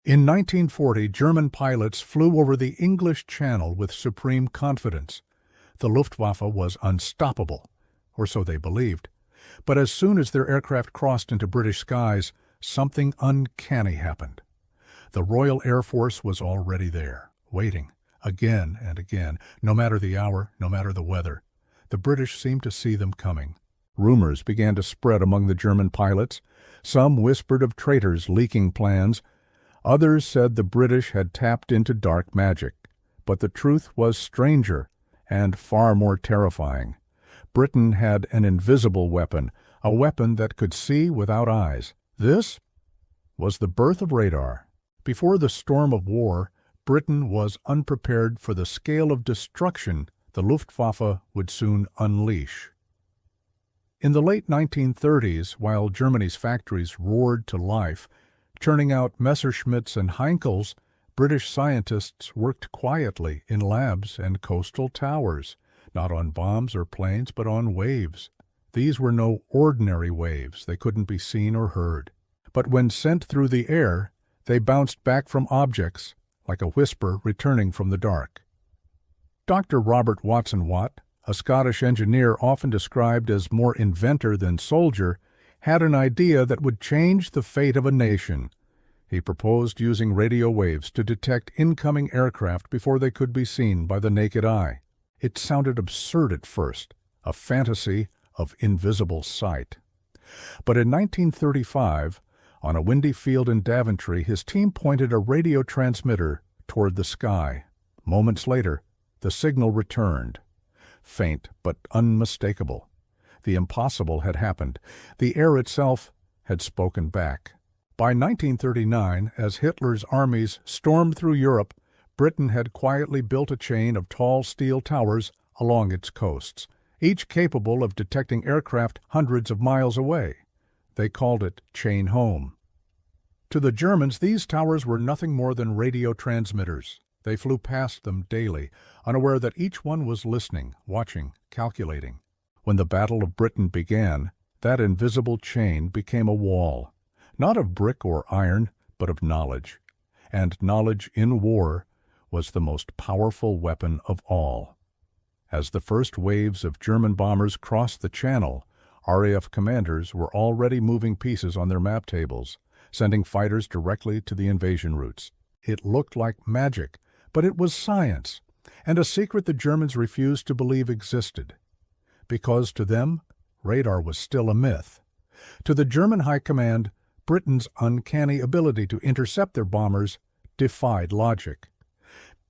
In 1940, German pilots flew over the English Channel with supreme confidence. The Luftwaffe was unstoppable, or so they believed. But as soon as their aircraft crossed into British skies, something uncanny happened. The Royal Air Force was already there, waiting, again and again, no matter the hour, no matter the weather. The British seemed to see them coming. Rumors began to spread among the German pilots. Some whispered of traitors leaking plans. Others said the British had tapped into dark magic. But the truth was stranger and far more terrifying. Britain had an invisible weapon, a weapon that could see without eyes. This was the birth of radar. Before the storm of war, Britain was unprepared for the scale of destruction the Luftwaffe would soon unleash. In the late 1930s, while Germany's factories roared to life, churning out Messerschmitts and Heinkels, British scientists worked quietly in labs and coastal towers, not on bombs or planes, but on waves. These were no ordinary waves. They couldn't be seen or heard. But when sent through the air, they bounced back from objects, like a whisper returning from the dark. Dr. Robert Watson-Watt, a Scottish engineer often described as more inventor than soldier, had an idea that would change the fate of a nation. He proposed using radio waves to detect incoming aircraft before they could be seen by the naked eye. It sounded absurd at first, a fantasy of invisible sight. But in 1935, on a windy field in Daventry, his team pointed a radio transmitter toward the sky. Moments later, the signal returned. Faint but unmistakable. The impossible had happened. The air itself had spoken back. By 1939, as Hitler's armies stormed through Europe, Britain had quietly built a chain of tall steel towers along its coasts, each capable of detecting aircraft hundreds of miles away. They called it Chain Home. To the Germans, these towers were nothing more than radio transmitters. They flew past them daily, unaware that each one was listening, watching, calculating. When the Battle of Britain began, that invisible chain became a wall, not of brick or iron, but of knowledge. And knowledge in war was the most powerful weapon of all. As the first waves of German bombers crossed the Channel, RAF commanders were already moving pieces on their map tables, sending fighters directly to the invasion routes. It looked like magic, but it was science, and a secret the Germans refused to believe existed. Because to them, radar was still a myth. To the German High Command, Britain's uncanny ability to intercept their bombers defied logic.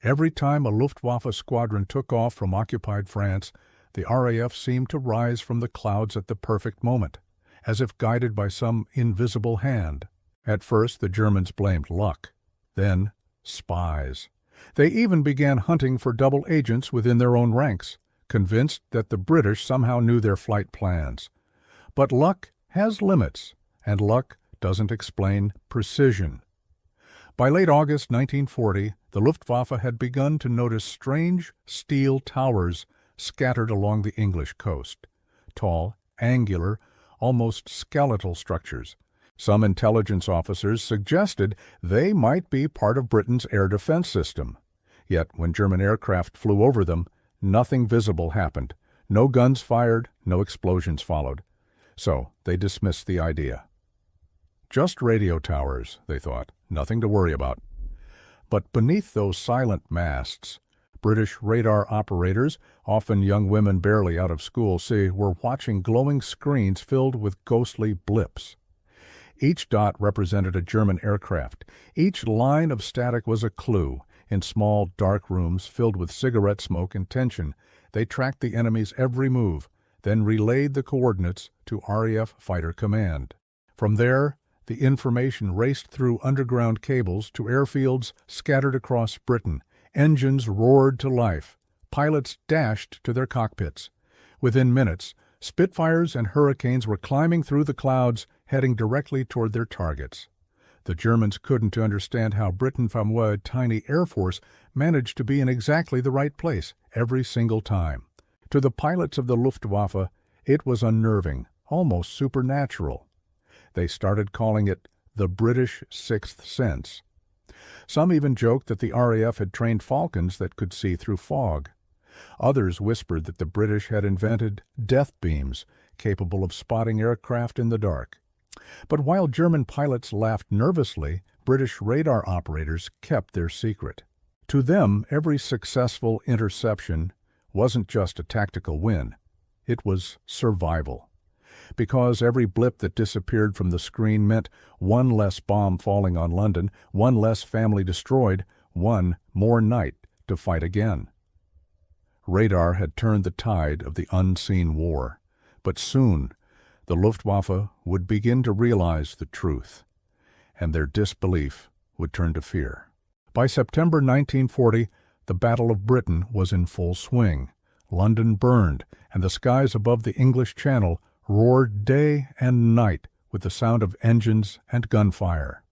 Every time a Luftwaffe squadron took off from occupied France, the RAF seemed to rise from the clouds at the perfect moment, as if guided by some invisible hand. At first, the Germans blamed luck, then spies. They even began hunting for double agents within their own ranks, convinced that the British somehow knew their flight plans. But luck has limits, and luck doesn't explain precision. By late August 1940, the Luftwaffe had begun to notice strange steel towers scattered along the English coast. Tall, angular, almost skeletal structures. Some intelligence officers suggested they might be part of Britain's air defense system. Yet when German aircraft flew over them, nothing visible happened. No guns fired, no explosions followed. So they dismissed the idea. Just radio towers, they thought, nothing to worry about. But beneath those silent masts, British radar operators, often young women barely out of school, were watching glowing screens filled with ghostly blips. Each dot represented a German aircraft. Each line of static was a clue. In small, dark rooms filled with cigarette smoke and tension, they tracked the enemy's every move, then relayed the coordinates to RAF Fighter Command. From there, the information raced through underground cables to airfields scattered across Britain. Engines roared to life. Pilots dashed to their cockpits. Within minutes, Spitfires and Hurricanes were climbing through the clouds, heading directly toward their targets. The Germans couldn't understand how Britain, from a tiny air force, managed to be in exactly the right place every single time. To the pilots of the Luftwaffe, it was unnerving, almost supernatural. They started calling it the British Sixth Sense. Some even joked that the RAF had trained Falcons that could see through fog. Others whispered that the British had invented death beams capable of spotting aircraft in the dark. But while German pilots laughed nervously, British radar operators kept their secret. To them, every successful interception wasn't just a tactical win. It was survival. Because every blip that disappeared from the screen meant one less bomb falling on London, one less family destroyed, one more night to fight again. Radar had turned the tide of the unseen war, but soon the Luftwaffe would begin to realize the truth, and their disbelief would turn to fear. By September 1940, the Battle of Britain was in full swing. London burned, and the skies above the English Channel roared day and night with the sound of engines and gunfire.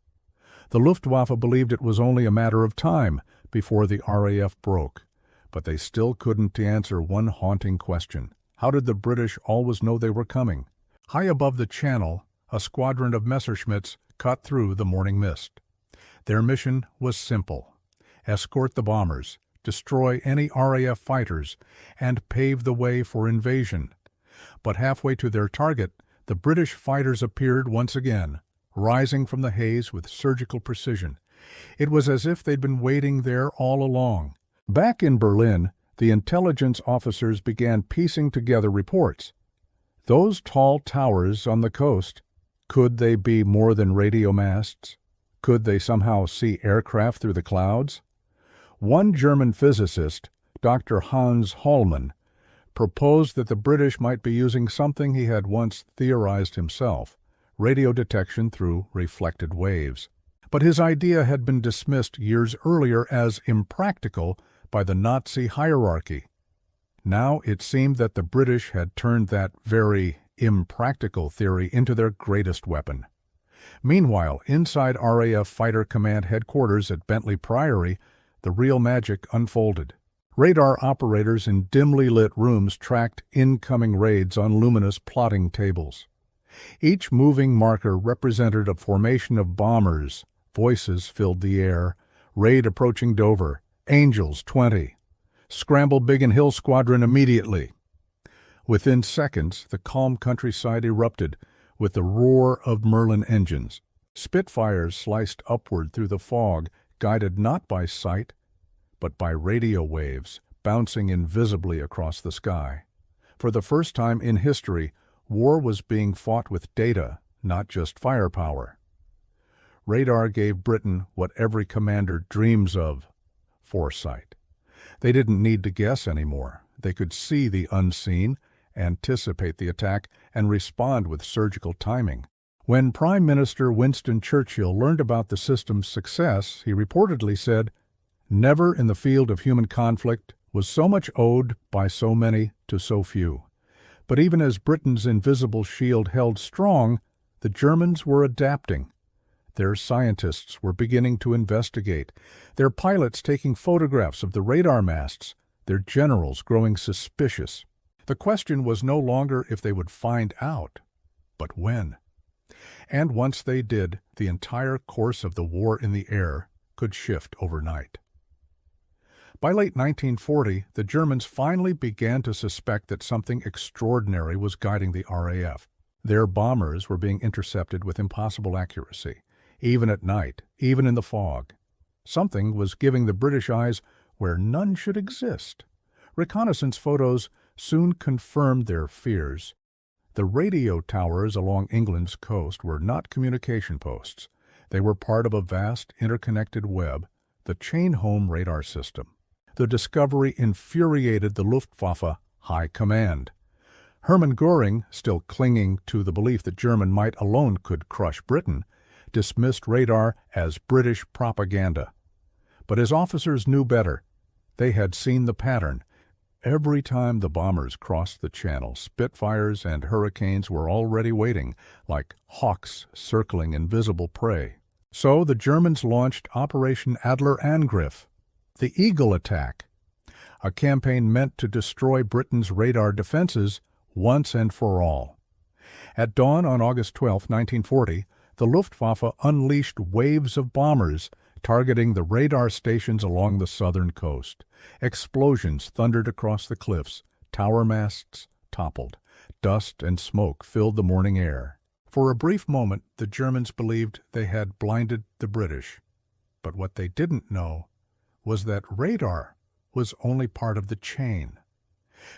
The Luftwaffe believed it was only a matter of time before the RAF broke, but they still couldn't answer one haunting question. How did the British always know they were coming? High above the Channel, a squadron of Messerschmitts cut through the morning mist. Their mission was simple: escort the bombers, destroy any RAF fighters, and pave the way for invasion. But halfway to their target, the British fighters appeared once again, rising from the haze with surgical precision. It was as if they'd been waiting there all along. Back in Berlin, the intelligence officers began piecing together reports. Those tall towers on the coast, could they be more than radio masts? Could they somehow see aircraft through the clouds? One German physicist, Dr. Hans Hollmann, proposed that the British might be using something he had once theorized himself: radio detection through reflected waves. But his idea had been dismissed years earlier as impractical by the Nazi hierarchy. Now it seemed that the British had turned that very impractical theory into their greatest weapon. Meanwhile, inside RAF Fighter Command headquarters at Bentley Priory, the real magic unfolded. Radar operators in dimly lit rooms tracked incoming raids on luminous plotting tables. Each moving marker represented a formation of bombers. Voices filled the air. Raid approaching Dover. Angels 20. Scramble Biggin Hill Squadron immediately. Within seconds, the calm countryside erupted with the roar of Merlin engines. Spitfires sliced upward through the fog, guided not by sight, but by radio waves bouncing invisibly across the sky. For the first time in history, war was being fought with data, not just firepower. Radar gave Britain what every commander dreams of: foresight. They didn't need to guess anymore. They could see the unseen, anticipate the attack, and respond with surgical timing. When Prime Minister Winston Churchill learned about the system's success, he reportedly said, "Never in the field of human conflict was so much owed by so many to so few." But even as Britain's invisible shield held strong, the Germans were adapting. Their scientists were beginning to investigate, their pilots taking photographs of the radar masts, their generals growing suspicious. The question was no longer if they would find out, but when. And once they did, the entire course of the war in the air could shift overnight. By late 1940, the Germans finally began to suspect that something extraordinary was guiding the RAF. Their bombers were being intercepted with impossible accuracy, even at night, even in the fog. Something was giving the British eyes where none should exist. Reconnaissance photos soon confirmed their fears. The radio towers along England's coast were not communication posts. They were part of a vast interconnected web, the chain-home radar system. The discovery infuriated the Luftwaffe High Command. Hermann Göring, still clinging to the belief that German might alone could crush Britain, dismissed radar as British propaganda. But his officers knew better. They had seen the pattern. Every time the bombers crossed the Channel, Spitfires and Hurricanes were already waiting, like hawks circling invisible prey. So the Germans launched Operation Adler Angriff, the Eagle Attack, a campaign meant to destroy Britain's radar defenses once and for all. At dawn on August 12, 1940, the Luftwaffe unleashed waves of bombers, targeting the radar stations along the southern coast. Explosions thundered across the cliffs. Tower masts toppled. Dust and smoke filled the morning air. For a brief moment, the Germans believed they had blinded the British. But what they didn't know was that radar was only part of the chain.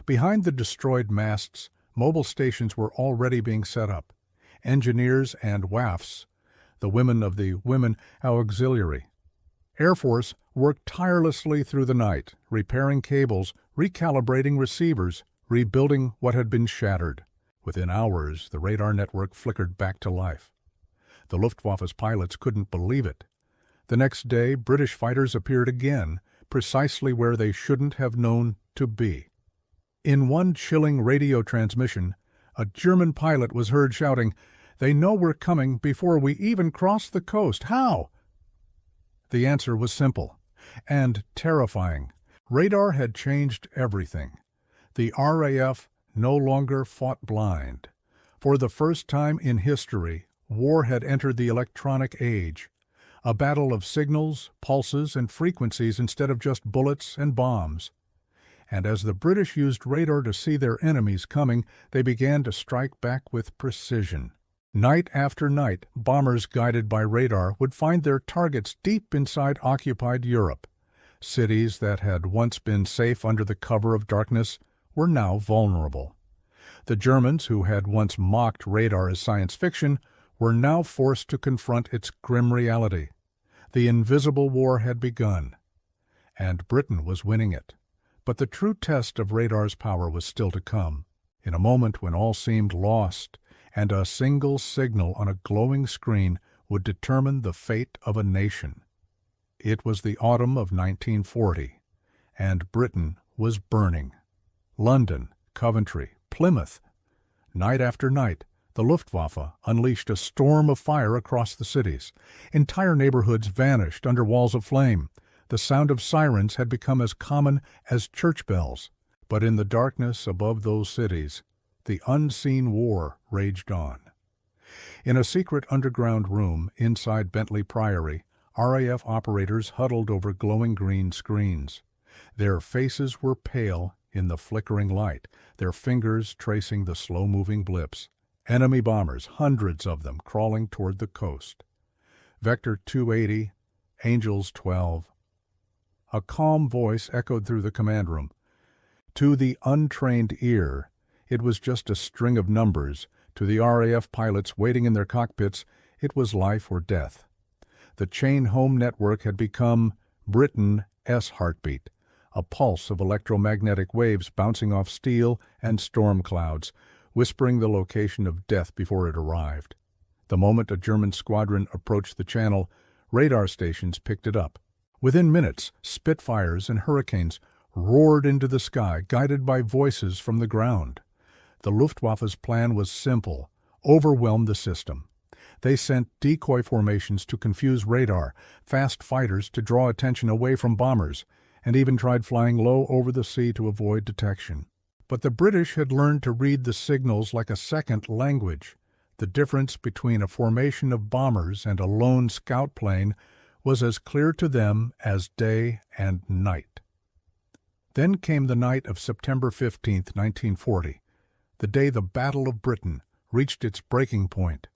Behind the destroyed masts, mobile stations were already being set up. Engineers and WAFs, the women of the Women Auxiliary Air Force, worked tirelessly through the night, repairing cables, recalibrating receivers, rebuilding what had been shattered. Within hours, the radar network flickered back to life. The Luftwaffe's pilots couldn't believe it. The next day, British fighters appeared again, precisely where they shouldn't have known to be. In one chilling radio transmission, a German pilot was heard shouting, "They know we're coming before we even cross the coast. How?" The answer was simple and terrifying. Radar had changed everything. The RAF no longer fought blind. For the first time in history, war had entered the electronic age. A battle of signals, pulses, and frequencies instead of just bullets and bombs. And as the British used radar to see their enemies coming, they began to strike back with precision. Night after night, bombers guided by radar would find their targets deep inside occupied Europe. Cities that had once been safe under the cover of darkness were now vulnerable. The Germans, who had once mocked radar as science fiction, were now forced to confront its grim reality. The invisible war had begun, and Britain was winning it. But the true test of radar's power was still to come. In a moment when all seemed lost, and a single signal on a glowing screen would determine the fate of a nation. It was the autumn of 1940, and Britain was burning. London, Coventry, Plymouth. Night after night, the Luftwaffe unleashed a storm of fire across the cities. Entire neighborhoods vanished under walls of flame. The sound of sirens had become as common as church bells. But in the darkness above those cities, the unseen war raged on. In a secret underground room inside Bentley Priory, RAF operators huddled over glowing green screens. Their faces were pale in the flickering light, their fingers tracing the slow-moving blips. Enemy bombers, hundreds of them, crawling toward the coast. Vector 280, Angels 12. A calm voice echoed through the command room. To the untrained ear, it was just a string of numbers. To the RAF pilots waiting in their cockpits, it was life or death. The chain home network had become Britain's heartbeat, a pulse of electromagnetic waves bouncing off steel and storm clouds, whispering the location of death before it arrived. The moment a German squadron approached the channel, radar stations picked it up. Within minutes, Spitfires and Hurricanes roared into the sky, guided by voices from the ground. The Luftwaffe's plan was simple: overwhelm the system. They sent decoy formations to confuse radar, fast fighters to draw attention away from bombers, and even tried flying low over the sea to avoid detection. But the British had learned to read the signals like a second language. The difference between a formation of bombers and a lone scout plane was as clear to them as day and night. Then came the night of September 15, 1940, the day the Battle of Britain reached its breaking point.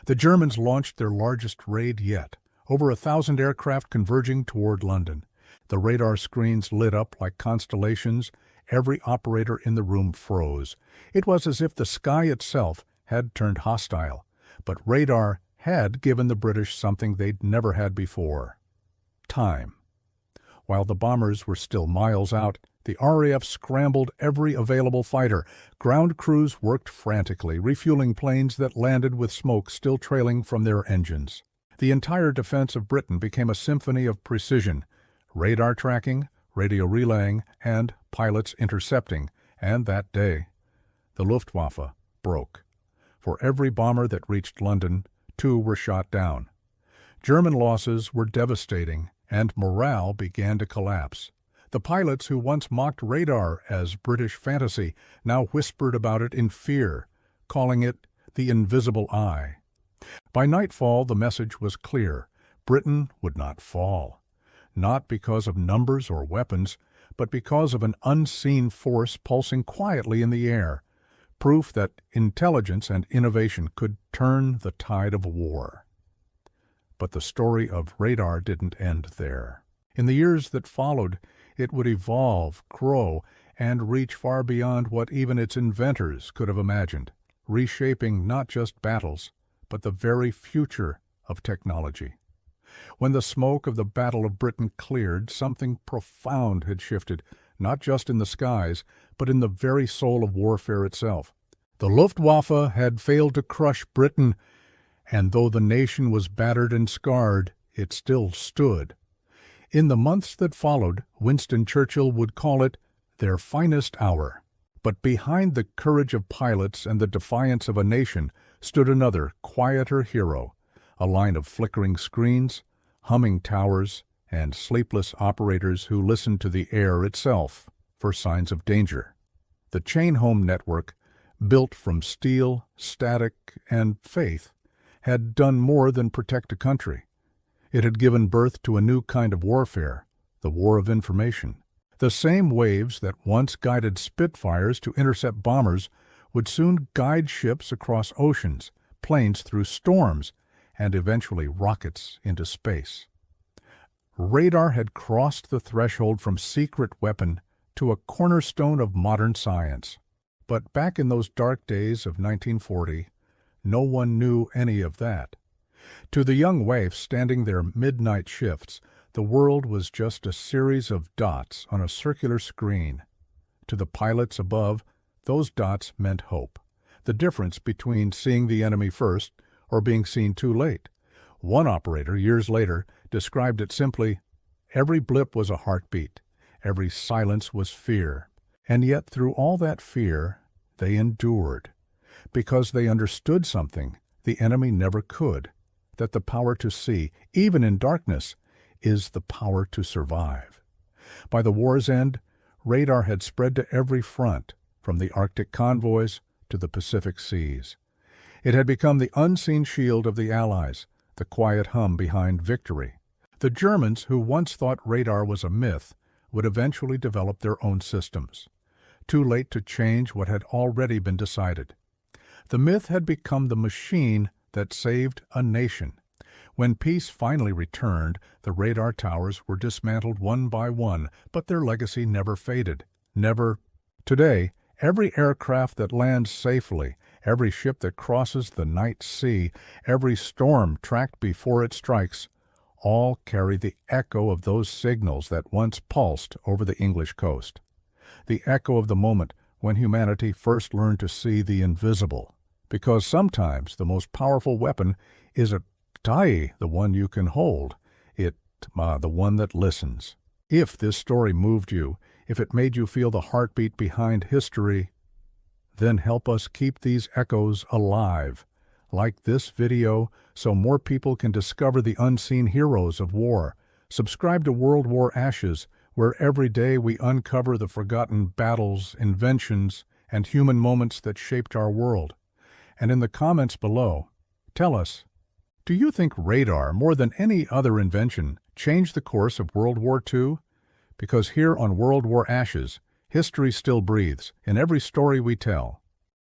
The Germans launched their largest raid yet, over 1,000 aircraft converging toward London. The radar screens lit up like constellations. Every operator in the room froze. It was as if the sky itself had turned hostile, but radar had given the British something they'd never had before: time. While the bombers were still miles out, the RAF scrambled every available fighter. Ground crews worked frantically, refueling planes that landed with smoke still trailing from their engines. The entire defense of Britain became a symphony of precision: radar tracking, radio relaying, and pilots intercepting. And that day, the Luftwaffe broke. For every bomber that reached London, 2 were shot down. German losses were devastating, and morale began to collapse. The pilots who once mocked radar as British fantasy now whispered about it in fear, calling it the invisible eye. By nightfall, the message was clear: Britain would not fall, not because of numbers or weapons, but because of an unseen force pulsing quietly in the air, proof that intelligence and innovation could turn the tide of war. But the story of radar didn't end there. In the years that followed, it would evolve, grow, and reach far beyond what even its inventors could have imagined, reshaping not just battles, but the very future of technology. When the smoke of the Battle of Britain cleared, something profound had shifted, not just in the skies, but in the very soul of warfare itself. The Luftwaffe had failed to crush Britain, and though the nation was battered and scarred, it still stood. In the months that followed, Winston Churchill would call it their finest hour. But behind the courage of pilots and the defiance of a nation stood another, quieter hero, a line of flickering screens, humming towers, and sleepless operators who listened to the air itself for signs of danger. The chain home network, built from steel, static, and faith, had done more than protect a country. It had given birth to a new kind of warfare, the war of information. The same waves that once guided Spitfires to intercept bombers would soon guide ships across oceans, planes through storms, and eventually rockets into space. Radar had crossed the threshold from secret weapon to a cornerstone of modern science. But back in those dark days of 1940, no one knew any of that. To the young waifs standing their midnight shifts, the world was just a series of dots on a circular screen. To the pilots above, those dots meant hope, the difference between seeing the enemy first or being seen too late. One operator, years later, described it simply, every blip was a heartbeat, every silence was fear. And yet through all that fear, they endured, because they understood something the enemy never could, that the power to see, even in darkness, is the power to survive. By the war's end, radar had spread to every front, from the Arctic convoys to the Pacific seas. It had become the unseen shield of the Allies, the quiet hum behind victory. The Germans, who once thought radar was a myth, would eventually develop their own systems. Too late to change what had already been decided. The myth had become the machine that saved a nation. When peace finally returned, the radar towers were dismantled one by one, but their legacy never faded. Never. Today, every aircraft that lands safely, every ship that crosses the night sea, every storm tracked before it strikes, all carry the echo of those signals that once pulsed over the English coast. The echo of the moment when humanity first learned to see the invisible. Because sometimes the most powerful weapon isn't the one you can hold, the one that listens. If this story moved you, if it made you feel the heartbeat behind history, then help us keep these echoes alive. Like this video so more people can discover the unseen heroes of war. Subscribe to World War Ashes, where every day we uncover the forgotten battles, inventions, and human moments that shaped our world. And in the comments below, tell us, do you think radar, more than any other invention, changed the course of World War II? Because here on World War Ashes, history still breathes in every story we tell.